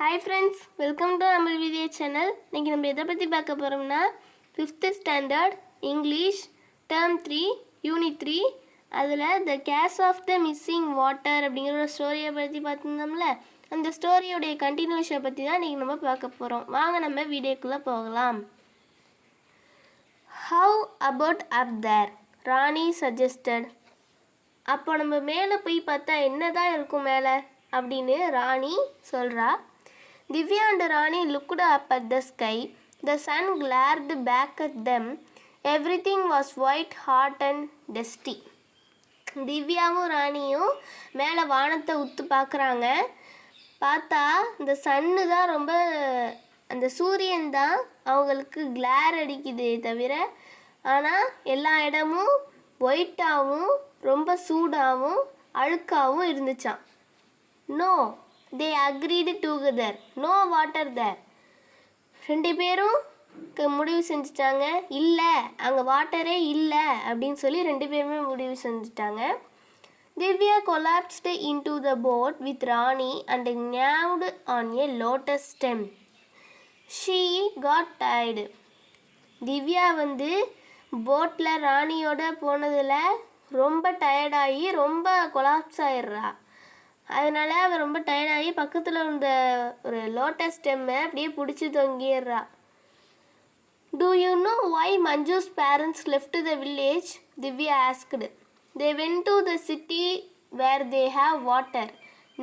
Hi friends, welcome to Amal Vidya channel. இன்னைக்கு நம்ம எதை பற்றி பார்க்க போகிறோம்னா 5th standard English term 3 unit 3 அதில் the case of the missing water அப்படிங்கிற ஒரு ஸ்டோரியை பற்றி பார்த்துருந்தோம்ல, அந்த ஸ்டோரியோடைய கண்டினியூஷனை பற்றி தான் இன்றைக்கி நம்ம பார்க்க போகிறோம். வாங்க நம்ம வீடியோக்குள்ளே போகலாம். How about up there? Rani suggested. அப்போ நம்ம மேலே போய் பார்த்தா என்னதான் இருக்கும் மேலே அப்படின்னு ராணி சொல்கிறா. Divya and Rani looked up at the sky. The sun glared back at them. Everything was white, hot and dusty. திவ்யாவும் ராணியும் மேலே வானத்தை உத்து பார்க்குறாங்க. பார்த்தா இந்த சன்னு தான் ரொம்ப, அந்த சூரியன் தான் அவங்களுக்கு கிளார் அடிக்குது தவிர, ஆனால் எல்லா இடமும் ஒயிட்டாகவும் ரொம்ப சூடாகவும் அழுக்காகவும் இருந்துச்சான். No, they agreed together. No water there. ரெண்டு பேரும் முடிவு செஞ்சுட்டாங்க, இல்லை அங்கே வாட்டரே இல்லை அப்படின்னு சொல்லி ரெண்டு பேருமே முடிவு செஞ்சுட்டாங்க. Divya collapsed into the boat with Rani and gnawed on a lotus stem. She got tired. Divya போட்டில் ராணியோட போனதில் ரொம்ப டயர்டாகி ரொம்ப கொலாப்ஸ் ஆயிடுறா. அதனால் அவள் ரொம்ப டயர்டாகி பக்கத்தில் இருந்த ஒரு லோட்டஸ் ஸ்டெம்மை அப்படியே பிடிச்சி தொங்கிடுறா. Do you know why Manju's parents left the village? Divya asked. They went to the city where they have water.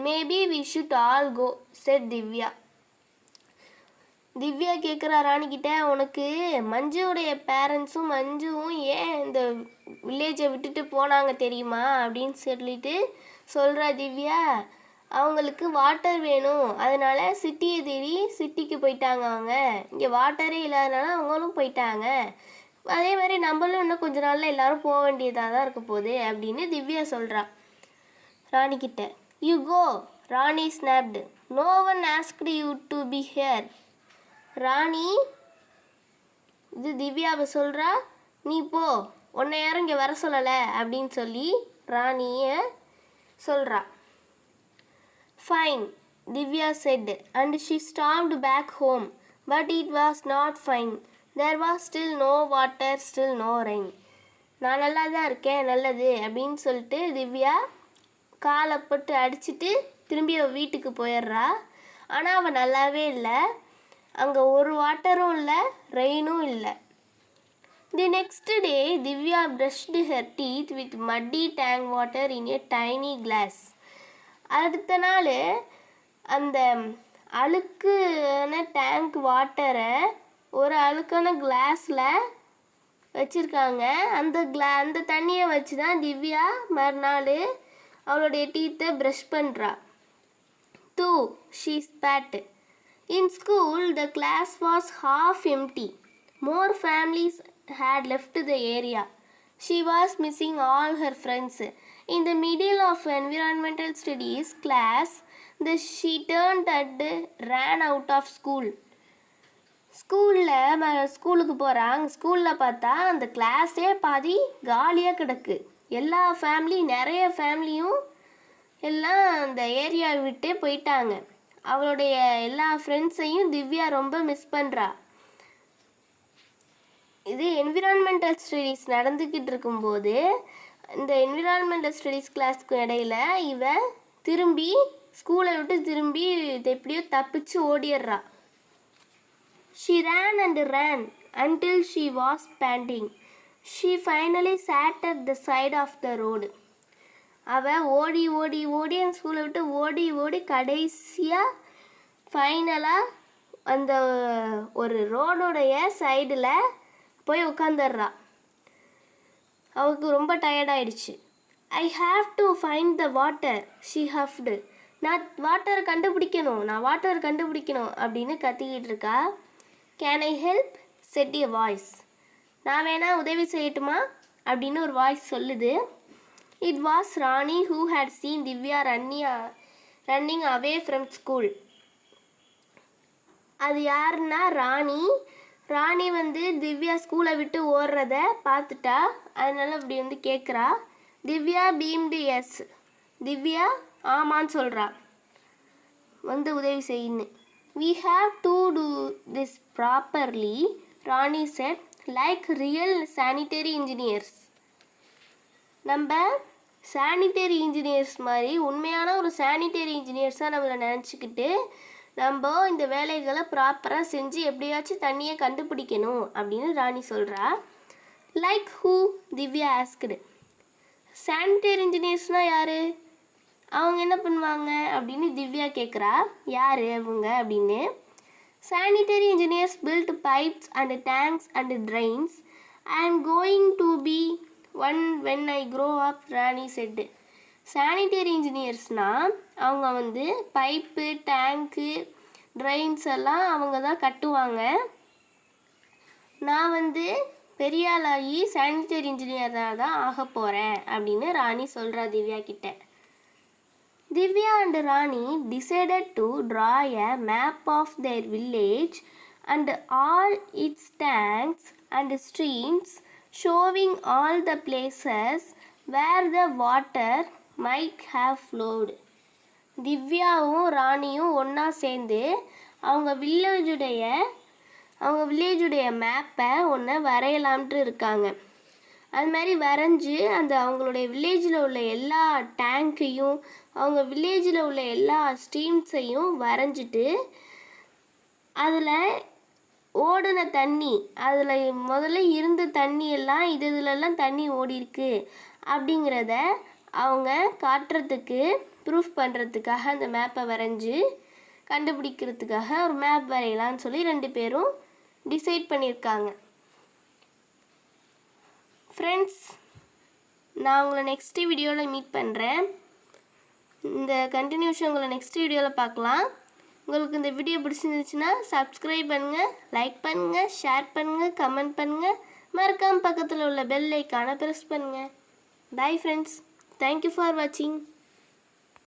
Maybe we should all go, said Divya. Divya கேட்குறா ராணிக்கிட்ட, உனக்கு மஞ்சுவுடைய பேரண்ட்ஸும் மஞ்சுவும் ஏன் இந்த வில்லேஜை விட்டுட்டு போனாங்க தெரியுமா அப்படின்னு சொல்லிட்டு சொல்கிறா திவ்யா. அவங்களுக்கு வாட்டர் வேணும், அதனால் சிட்டியை தேடி சிட்டிக்கு போயிட்டாங்க. அவங்க இங்கே வாட்டரே இல்லாதனால அவங்களும் போயிட்டாங்க. அதே மாதிரி நம்மளும் இன்னும் கொஞ்ச நாளில் எல்லோரும் போக வேண்டியதாக தான் இருக்க போகுது அப்படின்னு திவ்யா சொல்கிறா ராணிக்கிட்ட. You go, Rani snapped. No one asked you to be here. Rani இது திவ்யாவை சொல்கிறா, நீ போ, உன்னை யாரும் இங்கே வர சொல்லலை அப்படின்னு சொல்லி ராணியை சொல்கிறா. Fine, Divya said and she stomped back home. But it was not fine. There was still no water, still no rain. நான் நல்லா தான் இருக்கேன், நல்லது அப்படின்னு சொல்லிட்டு திவ்யா காலை போட்டு அடிச்சுட்டு திரும்பி அவள் வீட்டுக்கு போயிடுறா. ஆனால் அவள் நல்லாவே இல்லை, அங்கே ஒரு வாட்டரும் இல்லை, ரெயினும் இல்லை. The next day Divya brushed her teeth with muddy tank water in a tiny glass. அடுத்த நாள் அந்த அழுக்கான டேங்க் வாட்டரை ஒரு அழுக்கான கிளாஸில் வச்சுருக்காங்க. அந்த தண்ணியை வச்சு தான் திவ்யா மறுநாள் அவளுடைய டீத்தை ப்ரஷ் பண்ணுறா. தூ, she spat. In school, the class was half empty. More families had left the area. She was missing all her friends. In the middle of environmental studies class, she turned and ran out of school. ஸ்கூலுக்கு போகிறாங்க. ஸ்கூலில் பார்த்தா அந்த கிளாஸே பாதி காலியாக கிடக்கு. நிறைய ஃபேமிலியும் எல்லாம் அந்த ஏரியாவை விட்டு போயிட்டாங்க. அவளுடைய எல்லா ஃப்ரெண்ட்ஸையும் திவ்யா ரொம்ப மிஸ் பண்ணுறா. இது என்விரான்மெண்டல் ஸ்டடீஸ் நடந்துக்கிட்டு இருக்கும்போது இந்த என்விரான்மெண்டல் ஸ்டடீஸ் கிளாஸ்க்கு இடையில இவன் திரும்பி ஸ்கூலை விட்டு திரும்பி எப்படியோ தப்பிச்சு ஓடிடுறா. She ran and ran until she was panting. She finally sat at the side of the road. அவள் ஓடி ஓடி ஓடி அந்த ஸ்கூலை விட்டு ஓடி ஓடி கடைசியாக ஃபைனலாக அந்த ஒரு ரோடுடைய சைடில் போய் உட்காந்துடுறா. அவளுக்கு ரொம்ப டயர்டாயிடுச்சு. I have to find the water, she huffed. நான் வாட்டர் கண்டுபிடிக்கணும் அப்படின்னு கத்திக்கிட்டு இருக்கா. Can I help, said a voice. நான் வேணா உதவி செய்யட்டுமா அப்படின்னு ஒரு வாய்ஸ் சொல்லுது. It was Rani who had seen Divya running away from school. அது யாருன்னா ராணி. ராணி திவ்யா ஸ்கூலை விட்டு ஓடுறத பார்த்துட்டா. அதனால அப்படி கேட்குறா. திவ்யா பீம்டு எஸ். திவ்யா ஆமான்னு சொல்கிறா, உதவி செய்யுன்னு. We have to do this properly, Rani said, like real sanitary engineers. நம்ம சானிட்டரி இன்ஜினியர்ஸ் மாதிரி உண்மையான ஒரு சானிட்டரி இன்ஜினியர்ஸாக நம்மளை நினச்சிக்கிட்டு நம்ம இந்த வேலைகளை ப்ராப்பராக செஞ்சு எப்படியாச்சும் தண்ணியை கண்டுபிடிக்கணும் அப்படின்னு ராணி சொல்கிறா. Like who? Divya asked. Sanitary இன்ஜினியர்ஸ்னால் யார்? அவங்க என்ன பண்ணுவாங்க அப்படின்னு திவ்யா கேட்குறா. யார் அவங்க அப்படின்னு. Sanitary engineers build pipes and tanks and drains and going to be one when I grow up, Rani said. Sanitary இன்ஜினியர்ஸ்னால் அவங்க வந்து பைப்பு, டேங்க்கு, ட்ரெயின்ஸ் எல்லாம் அவங்க தான் கட்டுவாங்க. நான் வந்து பெரிய ஆளாகி சானிட்டரி இன்ஜினியராக தான் ஆக போகிறேன் அப்படின்னு ராணி சொல்கிறா திவ்யா கிட்ட. Divya and Rani decided to draw a map of their village and all its tanks and streams showing all the places where the water might have flowed. திவ்யாவும் ராணியும் ஒன்றா சேர்ந்து அவங்க வில்லேஜுடைய மேப்பை ஒன்று வரையலாம்ட்டு இருக்காங்க. அது மாதிரி வரைஞ்சி அந்த அவங்களுடைய வில்லேஜில் உள்ள எல்லா டேங்க்கையும் அவங்க வில்லேஜில் உள்ள எல்லா ஸ்ட்ரீம்ஸையும் வரைஞ்சிட்டு அதில் ஓடின தண்ணி, அதில் முதல்ல இருந்த தண்ணி எல்லாம் இதுலெல்லாம் தண்ணி ஓடிருக்கு அப்படிங்கிறத அவங்க காட்டுறதுக்கு, ப்ரூஃப் பண்ணுறதுக்காக அந்த மேப்பை வரைஞ்சி கண்டுபிடிக்கிறதுக்காக ஒரு மேப் வரையலான்னு சொல்லி 2 பேரும் டிசைட் பண்ணியிருக்காங்க. ஃப்ரெண்ட்ஸ், நான் உங்களை நெக்ஸ்ட் வீடியோவில் மீட் பண்ணுறேன். இந்த கண்டினியூஷன் உங்களை நெக்ஸ்ட் வீடியோவில் பார்க்கலாம். உங்களுக்கு இந்த வீடியோ பிடிச்சிருந்துச்சுன்னா சப்ஸ்கிரைப் பண்ணுங்கள், லைக் பண்ணுங்கள், ஷேர் பண்ணுங்கள், கமெண்ட் பண்ணுங்கள். மறக்காமல் பக்கத்தில் உள்ள பெல் ஐக்கானை ப்ரெஸ் பண்ணுங்கள். Bye friends. தேங்க்யூ ஃபார் வாட்சிங்.